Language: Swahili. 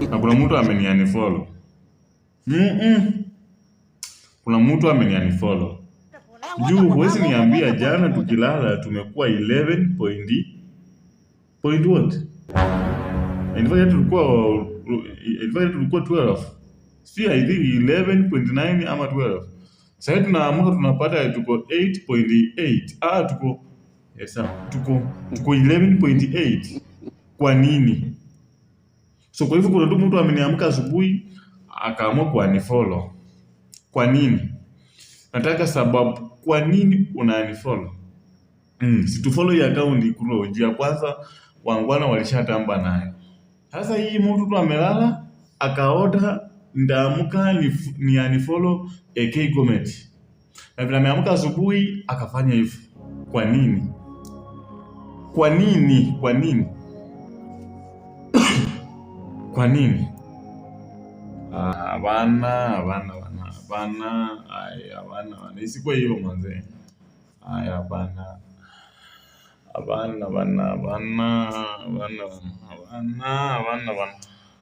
Na kuna mtu ameniunfollow. Kuna mtu ameniunfollow. Juu huwezi niambia jana tukilala tumekuwa 11 point what? In fact tulikuwa 12. See, I think 11.9 ama 12. Sasa tunaamka tunapata tuko 8.8. Tuko 11.8. Kwa nini? So kwa hivyo kuna tu mtu ameniamka asubuhi akaamua kuunfollow. Kwa nini? Nataka sababu kwa nini unanifollow? Si tu follow ya account ikulo njia kwanza wangwana walishatamba nayo. Sasa hii mtu tu amelala akaota ndaamka ni unfollow AK comment. Na vile ameamka asubuhi akafanya hivyo. Kwa nini? Kwa nini? Kwa nini? Kwa nini? Bana. Isikuwa hiyo manze. Bana.